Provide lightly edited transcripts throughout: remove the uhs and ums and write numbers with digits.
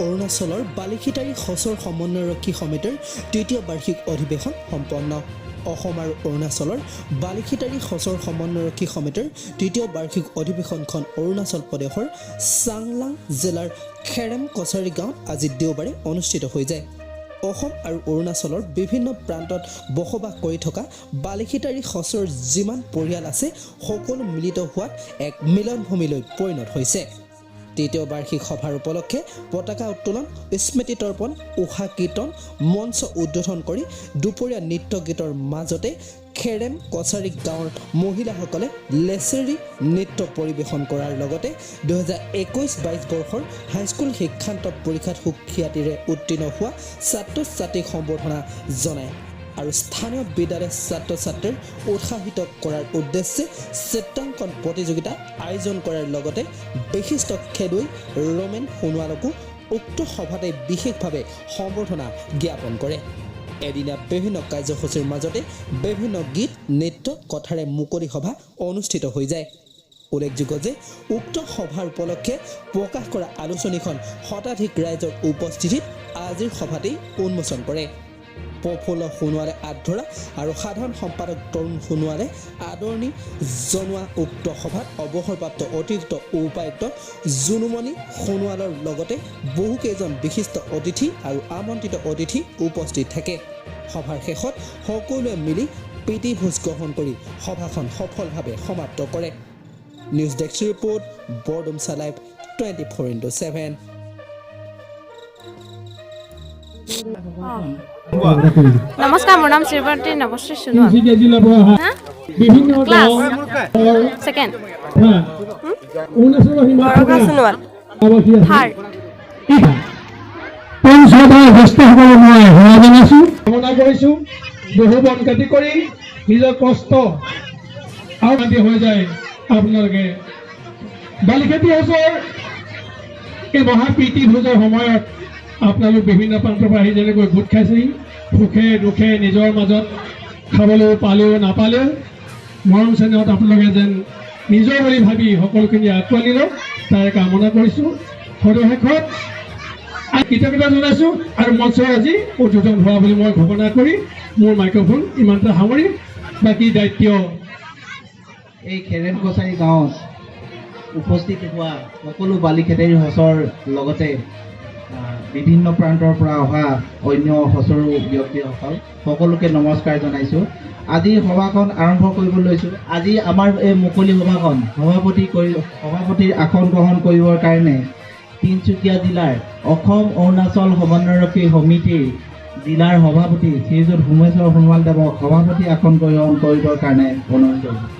অৰুণাচলৰ বালিখিতাৰী খচৰ সমন্বয়ৰক্ষী সমিতিৰ তৃতীয় বাৰ্ষিক অধিৱেশন সম্পন্ন। অসম আৰু অৰুণাচলৰ বালিখিতাৰী খচৰ সমন্বয়ৰক্ষী সমিতিৰ তৃতীয় বাৰ্ষিক অধিৱেশনখন অৰুণাচল প্ৰদেশৰ চাংলাং জিলাৰ খেৰেম কছাৰী গাঁৱত আজি দেওবাৰে অনুষ্ঠিত হৈ যায়। অসম আৰু অৰুণাচলৰ বিভিন্ন প্ৰান্তত বসবাস কৰি থকা বালিখিতাৰী খচৰ যিমান পৰিয়াল আছে সকলো মিলিত হোৱাত এক মিলনভূমিলৈ পৰিণত হৈছে। তৃতীয় বাৰ্ষিক সভাৰ উপলক্ষে পতাকা উত্তোলন, স্মৃতি তৰ্পণ, উষা কীৰ্তন মঞ্চ উদ্বোধন কৰি দুপৰীয়া নৃত্য গীতৰ মাজতে খেৰেম কছাৰী গাঁৱৰ মহিলাসকলে লেচেৰী নৃত্য পৰিৱেশন কৰাৰ লগতে 2021-22 বৰ্ষৰ হাইস্কুল শিক্ষান্ত পৰীক্ষাত সুখ্যাতিৰে উত্তীৰ্ণ হোৱা ছাত্ৰ ছাত্ৰীক সম্বৰ্ধনা জনায় আৰু স্থানীয় বিদ্যালয়ৰ ছাত্ৰ ছাত্ৰীৰ উৎসাহিত কৰাৰ উদ্দেশ্যে চিত্ৰাংকন প্ৰতিযোগিতা আয়োজন কৰাৰ লগতে বিশিষ্ট খেলুৱৈ ৰমেন সোণোৱালকো উক্ত সভাতে বিশেষভাৱে সম্বৰ্ধনা জ্ঞাপন কৰে। এদিনীয়া বিভিন্ন কাৰ্যসূচীৰ মাজতে বিভিন্ন গীত নৃত্য কথাৰে মুকলি সভা অনুষ্ঠিত হৈ যায়। উল্লেখযোগ্য যে উক্ত সভাৰ উপলক্ষে প্ৰকাশ কৰা আলোচনীখন শতাধিক ৰাইজৰ উপস্থিতিত আজিৰ সভাতেই উন্মোচন কৰে। প্ৰফুল্ল সোণোৱালে আধৰা আৰু সাধাৰণ সম্পাদক তৰুণ সোণোৱালে আদৰণি জনোৱা উক্ত সভাত অৱসৰপ্ৰাপ্ত অতিৰিক্ত উপায়ুক্ত জুনুমণি সোণোৱালৰ লগতে বহুকেইজন বিশিষ্ট অতিথি আৰু আমন্ত্ৰিত অতিথি উপস্থিত থাকে। সভাৰ শেষত সকলোৱে মিলি প্ৰীতি ভোজ গ্ৰহণ কৰি সভাখন সফলভাৱে সমাপ্ত কৰে। News desk report, Bordumsa live 24/7। নমস্কাৰ, মোৰ নাম শ্ৰীৱৰ্তী নৱশ্ৰী সোণোৱাল, ক্লাছ ছেকেণ্ড। বযৰক সোণোৱাল, থাৰ্ড। কামনা কৰিছোঁ বহু বন কাটি কৰি নিজৰ কষ্ট আৰু হৈ যায়। আপোনালোকে বালিখেতি হৈছে এই মহাপ্ৰীতি ভোজৰ সময়ত আপোনালোক বিভিন্ন প্ৰান্তৰ পৰা আহি যেনেকৈ গোট খাইছেহি, সুখে দুখে নিজৰ মাজত খাবলৈও পালেও নাপালেও মৰম চেনেহত আপোনালোকে যেন নিজৰ বুলি ভাবি সকলোখিনি আঁকোৱালি লওক, তাৰে কামনা কৰিছোঁ। সদশেষত কৃতজ্ঞতা জনাইছোঁ আৰু মঞ্চৰ আজি উদ্বোধন হোৱা বুলি মই ঘোষণা কৰি মোৰ মাইক্ৰফোন ইমানটা সামৰিম। বাকী দায়িত্ব এই খেৰেম কছাৰী গাঁৱত উপস্থিত হোৱা সকলো বালিখেতিৰ সচৰ লগতে বিভিন্ন প্ৰান্তৰ পৰা অহা অন্য সচৰু ব্যক্তিসকল সকলোকে নমস্কাৰ জনাইছোঁ। আজি সভাখন আৰম্ভ কৰিব লৈছোঁ। আজি আমাৰ এই মুকলি সভাখন সভাপতিৰ আসন গ্ৰহণ কৰিবৰ কাৰণে তিনিচুকীয়া জিলাৰ অসম অৰুণাচল সমন্বয়ৰক্ষী সমিতিৰ জিলাৰ সভাপতি শ্ৰীযুত সোমেশ্বৰ সোণোৱালদেৱক সভাপতি আসন গ্ৰহণ কৰিবৰ কাৰণে অনুৰোধ কৰিছোঁ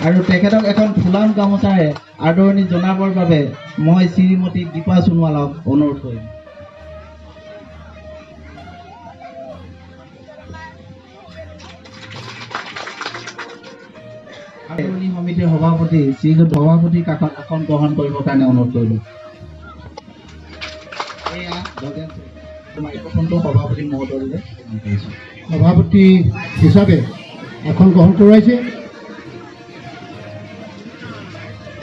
আৰু তেখেতক এখন ফুলাম গামোচাৰে আদৰণি জনাবৰ বাবে মই শ্ৰীমতী দীপা সোণোৱালক অনুৰোধ কৰিম। আদৰণি সমিতিৰ সভাপতি শ্ৰীযুত সভাপতিক আসন গ্ৰহণ কৰিবৰ কাৰণে অনুৰোধ কৰিলোঁ। এয়া মাইক্ৰফোনটো সভাপতি মহোদয়লৈ সভাপতি হিচাপে আসন গ্ৰহণ কৰোৱাইছে।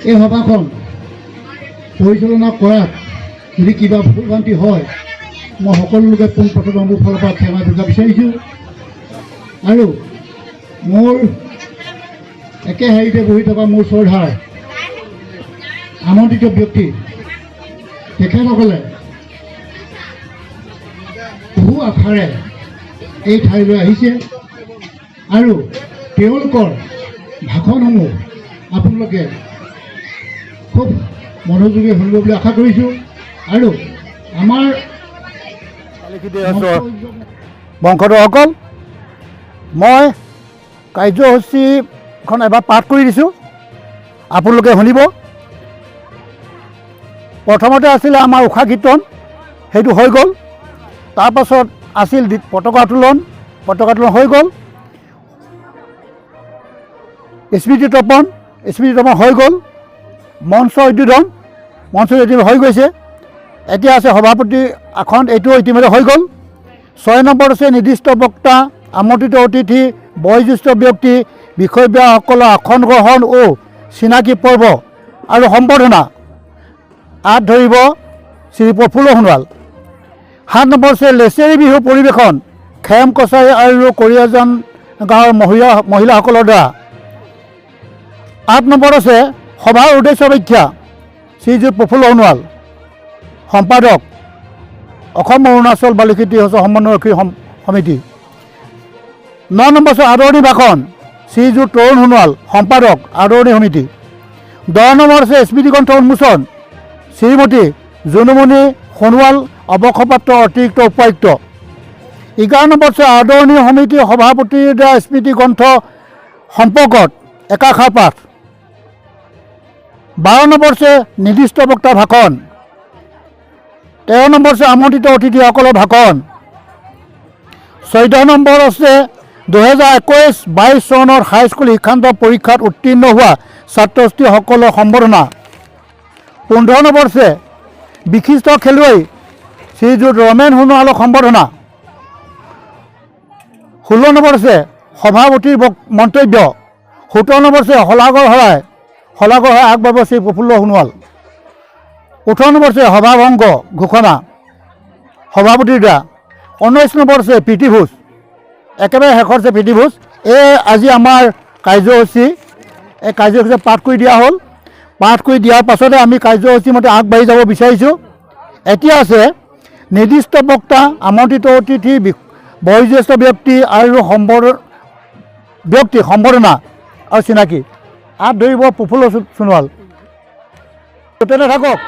এই সভাখন পৰিচালনা কৰাত যদি কিবা ভুল ভ্ৰান্তি হয় মই সকলো লোকে পোনপ্ৰথমে মোৰ ফালৰ পৰা ক্ষমা বুজা বিচাৰিছোঁ আৰু মোৰ একে শাৰীতে বহি থকা মোৰ শ্ৰদ্ধাৰ আমন্ত্ৰিত ব্যক্তি তেখেতসকলে বহু আশাৰে এই ঠাইলৈ আহিছে আৰু তেওঁলোকৰ ভাষণসমূহ আপোনালোকে খুব মনোযোগী শুনিব বুলি আশা কৰিছোঁ আৰু আমাৰ বংশধৰসকল, মই কাৰ্যসূচীখন এবাৰ পাঠ কৰি দিছোঁ, আপোনালোকে শুনিব। প্ৰথমতে আছিলে আমাৰ উষা কীৰ্তন, সেইটো হৈ গ'ল। তাৰপাছত আছিল পতাকা উত্তোলন হৈ গ'ল। স্মৃতি তৰ্পণ হৈ গ'ল। মঞ্চ উদ্বোধন হৈ গৈছে। এতিয়া আছে সভাপতি আসন, এইটো ইতিমধ্যে হৈ গ'ল। 6 নম্বৰত আছে নিৰ্দিষ্ট বক্তা, আমন্ত্ৰিত অতিথি, বয়োজ্যেষ্ঠ ব্যক্তি, বিষয়ববীয়াসকলৰ আসন গ্ৰহণ ও চিনাকি পৰ্ব আৰু সম্বৰ্ধনা। আঁত ধৰিব শ্ৰী প্ৰফুল্ল সোণোৱাল। 7 নম্বৰ হৈছে লেচেৰি বিহু পৰিৱেশন খেম কছাৰী আৰু কৰিয়াজান গাঁৱৰ মহিলাসকলৰ দ্বাৰা। 8 নম্বৰ আছে সভাৰ উদ্দেশ্য ব্যাখ্যা শ্ৰীযুত প্ৰফুল্ল সোণোৱাল, সম্পাদক অসম অৰুণাচল বালিখেতি হস্ৰ সমন্বয়ৰক্ষী সমিতি। 9 নম্বৰ আছে আদৰণি ভাষণ শ্ৰীযুত তৰুণ সোণোৱাল, সম্পাদক আদৰণি সমিতি। 10 নম্বৰ আছে স্মৃতি গ্ৰন্থ উন্মোচন শ্ৰীমতী জুনুমণি সোণোৱাল, অৱসৰপ্ৰাপ্ত অতিৰিক্ত উপায়ুক্ত। 11 নম্বৰ আছে আদৰণি সমিতিৰ সভাপতিৰ দ্বাৰা স্মৃতি গ্ৰন্থ সম্পৰ্কত একাষাৰ পাঠ। 12 নম্বৰ আছে নিৰ্দিষ্ট বক্তাৰ ভাষণ। 13 নম্বৰ আছে আমন্ত্ৰিত অতিথিসকলৰ ভাষণ। 14 নম্বৰ আছে 2021-22 চনৰ হাইস্কুল শিক্ষান্ত পৰীক্ষাত উত্তীৰ্ণ হোৱা ছাত্ৰ ছাত্ৰীসকলৰ সম্বৰ্ধনা। 15 নম্বৰ আছে বিশিষ্ট খেলুৱৈ শ্ৰীযুত ৰমেন সোণোৱালক সম্বৰ্ধনা। 16 নম্বৰ আছে সভাপতিৰ মন্তব্য। 17 নম্বৰ আছে শলাগৰ শৰাই আগবাঢ়িব শ্ৰী প্ৰফুল্ল সোণোৱাল। 18 নম্বৰ আছে সভাভংগ ঘোষণা সভাপতিৰ দ্বাৰা। 19 নম্বৰ আছে প্ৰীতি ভোজ, একেবাৰে শেষত আছে প্ৰীতি ভোজ। আজি আমাৰ কাৰ্যসূচী এই কাৰ্যসূচী পাঠ কৰি দিয়া হ'ল। পাঠ কৰি দিয়াৰ পাছতে আমি কাৰ্যসূচী মতে আগবাঢ়ি যাব বিচাৰিছোঁ। এতিয়া আছে নিৰ্দিষ্ট বক্তা, আমন্ত্ৰিত অতিথি, বয়োজ্যেষ্ঠ ব্যক্তি আৰু সম্বৰ্ধনা আৰু চিনাকি। হাত ধৰিব প্ৰফুল্ল সোণোৱাল। তেনে থাকক।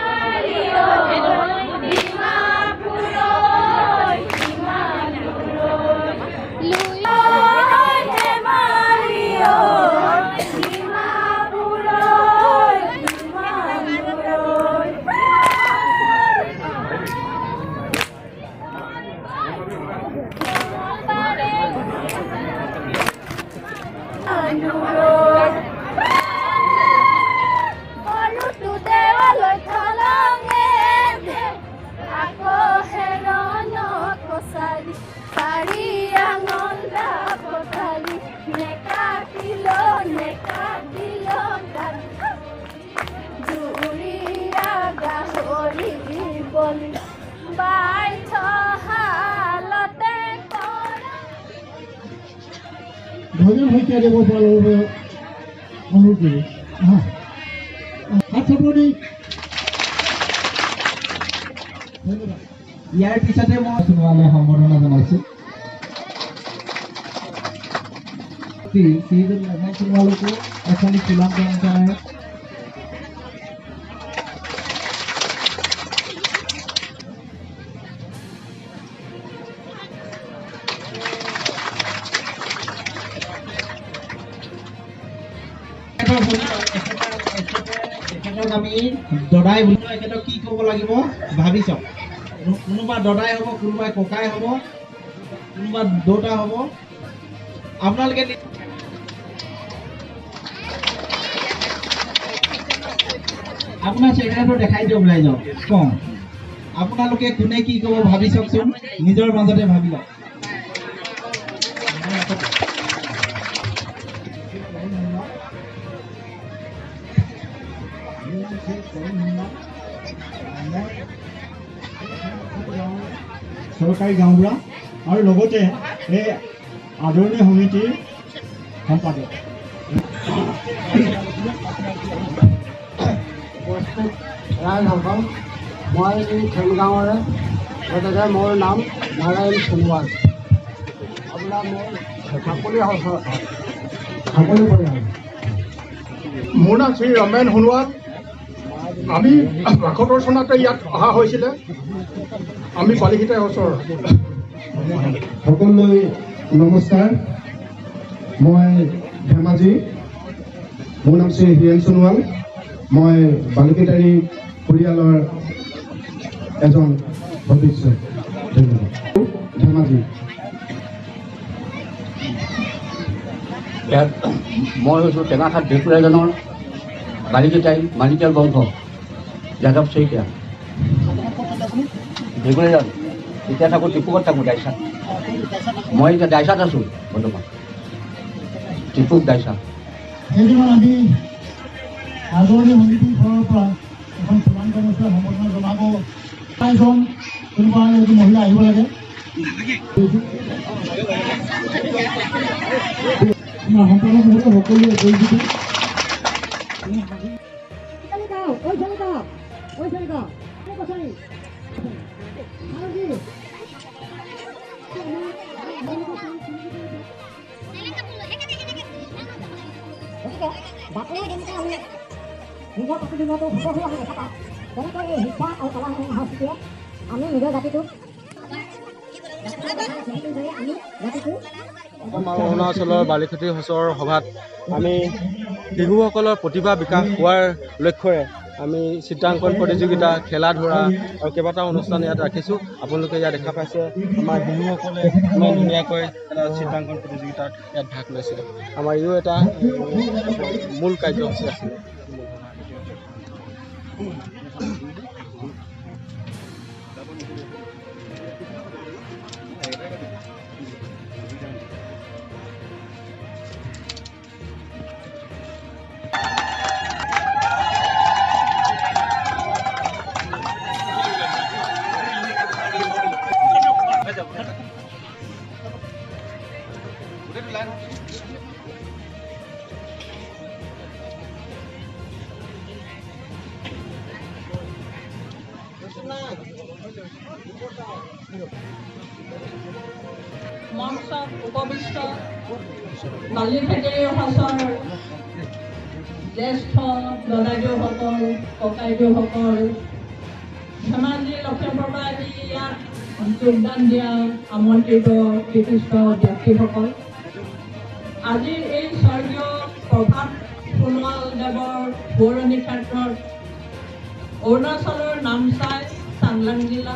ভজন শইকীয়া দেৱৰ পৰা ল'ব অনুৰোধ কৰোঁ। ইয়াৰ পিছতে মই সোণোৱালে সম্বৰ্ধনা জনাইছোঁ। শ্ৰীযুত ৰমেন সোণোৱালকো এখনি ফুলাম জনাই আমি দদাই বুলি এখেতক কি ক'ব লাগিব ভাবি চাওক। কোনোবা দদাই হ'ব, কোনোবাই ককাই হ'ব, কোনোবা দেউতা হ'ব। আপোনালোকে আপোনাৰ চেহেৰাটো দেখাই দিয়ক, ওলাই যাওক কম। আপোনালোকে কোনে কি ক'ব ভাবি চাওকচোন, নিজৰ মাজতে ভাবি লওক। চৰকাৰী গাঁওবুঢ়া আৰু লগতে এই আদৰণি সমিতিৰ সম্পাদক। ৰাইজসকল, মই এই খেলগাঁৱৰে, গতিকে মোৰ নাম নাৰায়ণ সোণোৱাল। আপোনাৰ মোৰ চাকৰি পৰিয়াল। মোৰ নাম শ্ৰী ৰমেন সোণোৱাল। আমি ৭২ চনতে ইয়াত অহা হৈছিলে। আমি বালিখিটাই ওচৰ। সকলোলৈ নমস্কাৰ। মই ধেমাজি, মোৰ নাম শ্ৰী হীৰেণ সোণোৱাল। মই বালিকেটাৰী পৰিয়ালৰ এজন সদস্য। ধেমাজি। ইয়াত মই হৈছোঁ টেঙাখাত ভেকুৰাজানৰ বালিকেটাৰী মালিকৰ বংশ যাদৱ শইকীয়া। ভেকুৰাজান এতিয়া থাকোঁ টিপুকত থাকোঁ, দাইচাত। মই এতিয়া দাইচাত আছোঁ বৰ্তমান, টিপুক দাইচা। সেইদিনা আমি আদৰণি সমিতিৰ ফালৰ পৰা এখন অনুষ্ঠান সম্বোধন জনাব পাঁচজন কোনোবা এগৰাকী মহিলা আহিব লাগে আমাৰ সম্পাদক মহোদয় সকলোৱে উপস্থিত বাতৰি যেনেকৈ আমি নিজৰ প্ৰতিদিনতো হুবহু আমি দেখা পাওঁ তেনেকৈ এই শিক্ষা আৰু কলা সংস্কৃতিয়ে আমি নিজৰ জাতিটোক আমাৰ অৰুণাচলৰ বালিখেতি সঁচৰ সভাত আমি শিশুসকলৰ প্ৰতিভা বিকাশ হোৱাৰ লক্ষ্যৰে আমি চিত্ৰাংকন প্ৰতিযোগিতা খেলা ধূলা আৰু কেইবাটাও অনুষ্ঠান ইয়াত ৰাখিছোঁ আপোনালোকে ইয়াত দেখা পাইছে আমাৰ শিশুসকলে ইমান ধুনীয়াকৈ এটা চিত্ৰাংকন প্ৰতিযোগিতাত ইয়াত ভাগ লৈছে আমাৰ ইও এটা মূল কাৰ্যসূচী আছিলে মঞ্চত উপবিষ্ট বালিখেতিৰ সঁচৰ জ্যেষ্ঠ দাদাইদেউসকল ককাইদেউসকল ধেমাজি লখিমপুৰৰ পৰা আহি ইয়াত যোগদান দিয়া আমন্ত্ৰিত বিশিষ্ট ব্যক্তিসকল আজি এই স্বৰ্গীয় প্ৰভাত সোণোৱাল দেৱৰ পৌৰণি ক্ষেত্ৰত অৰুণাচলৰ নামচাই চাংলাং জিলা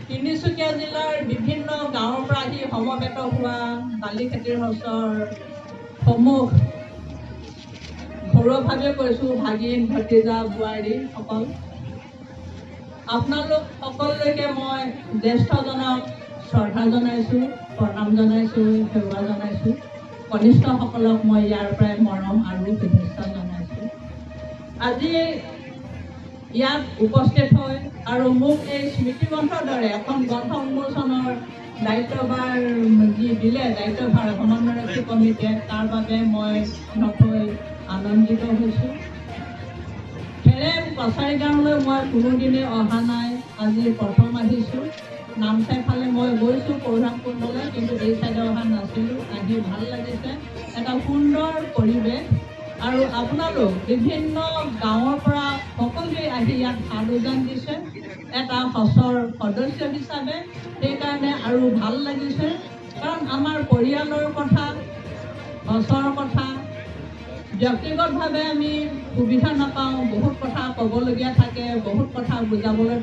তিনিচুকীয়া জিলাৰ বিভিন্ন গাঁৱৰ পৰা আহি সমবেত হোৱা বালিখেতিৰ সঁচৰ সমূহ ঘৰুৱাভাৱে কৈছোঁ ভাগিন ভতিজা বোৱাৰীসকল আপোনালোক সকলোলৈকে মই জ্যেষ্ঠজনক শ্ৰদ্ধা জনাইছোঁ প্ৰণাম জনাইছোঁ সেৱা জনাইছোঁ কনিষ্ঠসকলক মই ইয়াৰ পৰাই মৰম আৰু শুভেচ্ছা জনাইছোঁ আজি ইয়াত উপস্থিত হয় আৰু মোক এই স্মৃতিগ্ৰন্থৰ দৰে এখন গ্ৰন্থ উন্মোচনৰ দায়িত্বভাৰ যি দিলে দায়িত্বভাৰ সমন্বয়ৰক্ষী কমিটিয়ে তাৰ বাবে মই নথৈ আনন্দিত হৈছোঁ খেৰেম কছাৰী গাঁৱলৈ মই কোনোদিনে অহা নাই আজি প্ৰথম আহিছোঁ নামচাই ফালে মই গৈছোঁ পৌৰাণকুণ্ডলৈ কিন্তু এই চাইডে অহা নাছিলোঁ আহি ভাল লাগিছে এটা সুন্দৰ পৰিৱেশ আৰু আপোনালোক বিভিন্ন গাঁৱৰ পৰা সকলোৱে আহি ইয়াত ভাল উজান দিছে এটা সঁচৰ সদস্য হিচাপে সেইকাৰণে আৰু ভাল লাগিছে কাৰণ আমাৰ পৰিয়ালৰ কথা সঁচৰ কথা ব্যক্তিগতভাৱে আমি সুবিধা নাপাওঁ বহুত কথা ক'বলগীয়া থাকে বহুত কথা বুজাবলৈ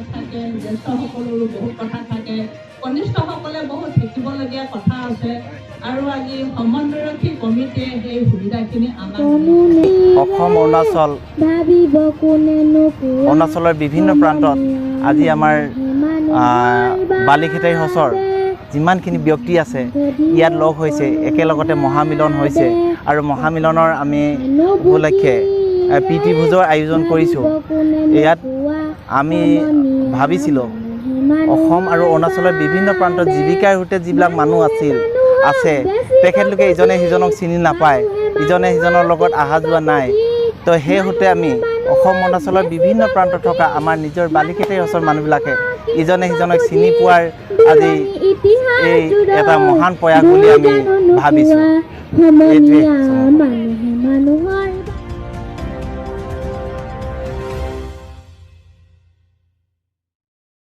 থাকে জ্যেষ্ঠসকলৰো বহুত কথা থাকে কনিষ্ঠসকলে বহুত শিকিবলগীয়া কথা আছে আৰু আজি সমন্বয়ৰক্ষী কমিটিয়ে সেই সুবিধাখিনি আমাক অসম অৰুণাচলৰ বিভিন্ন প্ৰান্তত আজি আমাৰ বালিখেতিৰ সঁচৰ যিমানখিনি ব্যক্তি আছে ইয়াত লগ হৈছে একেলগতে মহামিলন হৈছে আৰু মহামিলনৰ আমি উপলক্ষে প্ৰীতি ভোজৰ আয়োজন কৰিছোঁ ইয়াত আমি ভাবিছিলোঁ অসম আৰু অৰুণাচলৰ বিভিন্ন প্ৰান্তত জীৱিকাৰ সৈতে যিবিলাক মানুহ আছে তেখেতলোকে ইজনে সিজনক চিনি নাপায় ইজনে সিজনৰ লগত অহা যোৱা নাই তো সেই সৈতে আমি অসম অৰুণাচলৰ বিভিন্ন প্ৰান্তত থকা আমাৰ নিজৰ বালিখেতিৰ সঁচৰ মানুহবিলাকে ইজনে সিজনক চিনি পোৱাৰ আজি এই এটা মহান প্ৰয়াস বুলি আমি ভাবিছোঁ এইটোৱে